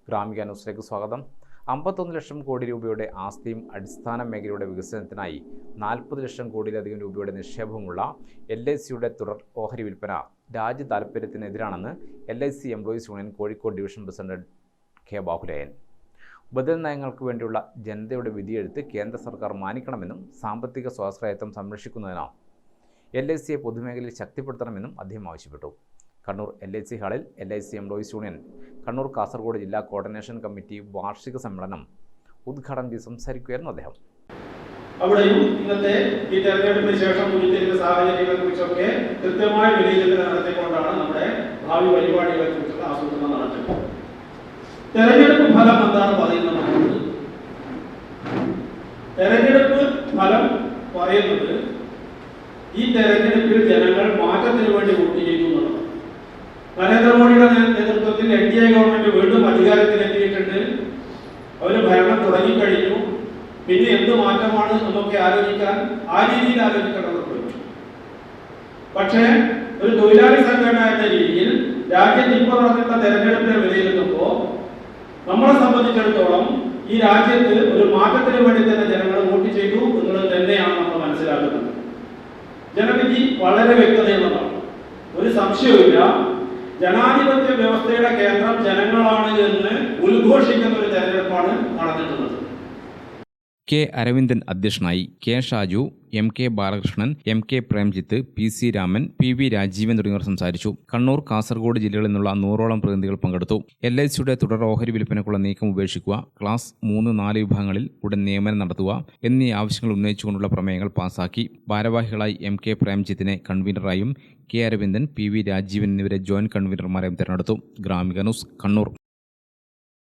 ഗ്രാമിക ന്യൂസിലേക്ക് സ്വാഗതം. 51 ലക്ഷം കോടി രൂപയുടെ ആസ്തിയും അടിസ്ഥാന മേഖലയുടെ വികസനത്തിനായി 40 ലക്ഷം കോടിയിലധികം രൂപയുടെ നിക്ഷേപമുള്ള LICയുടെ തുടർ ഓഹരി വിൽപ്പന രാജ്യ താൽപ്പര്യത്തിനെതിരാണെന്ന് LIC employees union Kozhikode division president K. Bahuleyan. ബദൽ നയങ്ങൾക്ക് വേണ്ടിയുള്ള ജനതയുടെ വിധിയെഴുത്ത് കേന്ദ്ര സർക്കാർ മാനിക്കണമെന്നും സാമ്പത്തിക സ്വാശ്രയത്വം സംരക്ഷിക്കുന്നതിന് LICയെ പൊതുമേഖലയിൽ ശക്തിപ്പെടുത്തണമെന്നും അദ്ദേഹം ആവശ്യപ്പെട്ടു. കണ്ണൂർ LIC ഹാളിൽ LIC employees union Kannur Kasaragod ജില്ലാ കോർഡിനേഷൻ കമ്മിറ്റി വാർഷിക സമ്മേളനം ഉദ്ഘാടനം ചെയ്ത് സംസാരിക്കുകയായിരുന്നു അദ്ദേഹം. അവിടെയും ഇന്നത്തെ ഈ തെരഞ്ഞെടുപ്പിന് ശേഷം ഉയർത്തിരിക്കുന്ന സാഹചര്യങ്ങളെക്കുറിച്ചൊക്കെ കൃത്യമായ വിലയിരുത്തൽ നടത്തിക്കൊണ്ടാണ് നമ്മുടെ ഭാവി പരിപാടികളെക്കുറിച്ചുള്ള ആസൂത്രണം നടത്തുന്നത്. തെരഞ്ഞെടുപ്പ് ഫലം എന്താണ് പറയുന്നത്? തെരഞ്ഞെടുപ്പ് ഫലം പറയുന്നത് ഈ തെരഞ്ഞെടുപ്പിൽ ജനങ്ങൾ മാറ്റത്തിന് വേണ്ടി വോട്ട് ചെയ്തു എന്നുള്ളതാണ്. നരേന്ദ്രമോദിയുടെ നേതൃത്വത്തിൽ NDA ഗവൺമെന്റ് വീണ്ടും അധികാരത്തിലെത്തിയിട്ടുണ്ട്. അവര് ഭരണം തുടങ്ങിക്കഴിഞ്ഞു. പിന്നെ എന്ത് മാറ്റമാണ് എന്നൊക്കെ ആലോചിക്കാൻ ആ രീതിയിൽ ആലോചിക്കേണ്ടതുണ്ട്. പക്ഷേ ഒരു തൊഴിലാളി സംഘടന എന്ന രീതിയിൽ രാജ്യത്ത് ഇപ്പോൾ നടന്നിട്ടുള്ള തെരഞ്ഞെടുപ്പിനെ വിലയിരുത്തുമ്പോൾ നമ്മളെ സംബന്ധിച്ചിടത്തോളം ഈ രാജ്യത്ത് ഒരു മാറ്റത്തിന് വേണ്ടി തന്നെ ജനങ്ങൾ വോട്ട് ചെയ്തു എന്നുള്ളത് തന്നെയാണ് നമ്മൾ മനസ്സിലാക്കുന്നത്. ജനവിധി വളരെ വ്യക്തതയുള്ളതാണ്, ഒരു സംശയവുമില്ല. ജനാധിപത്യ വ്യവസ്ഥയുടെ കേന്ദ്രം ജനങ്ങളാണ് എന്ന് ഉദ്ഘോഷിക്കുന്ന ഒരു തെരഞ്ഞെടുപ്പാണ് നടന്നിട്ടുള്ളത്. K. അരവിന്ദൻ അധ്യക്ഷനായി. K. Shaju, MK Balakrishnan, MK Premjith, PC Raman, PV Rajeevan തുടങ്ങിയവർ സംസാരിച്ചു. കണ്ണൂർ, കാസർഗോഡ് ജില്ലകളിൽ നിന്നുള്ള 100ഓളം പ്രതിനിധികൾ പങ്കെടുത്തു. LICയുടെ തുടർ ഓഹരി വിൽപ്പനയ്ക്കുള്ള നീക്കം ഉപേക്ഷിക്കുക, ക്ലാസ് 3, 4 വിഭാഗങ്ങളിൽ ഉടൻ നിയമനം നടത്തുക എന്നീ ആവശ്യങ്ങൾ ഉന്നയിച്ചുകൊണ്ടുള്ള പ്രമേയങ്ങൾ പാസാക്കി. ഭാരവാഹികളായി MK പ്രേംജിത്തിനെ കൺവീനറായും K. Aravindan, PV Rajeevan എന്നിവരെ ജോയിന്റ് കൺവീനർമാരായും തെരഞ്ഞെടുത്തു. ഗ്രാമിക ന്യൂസ്, കണ്ണൂർ.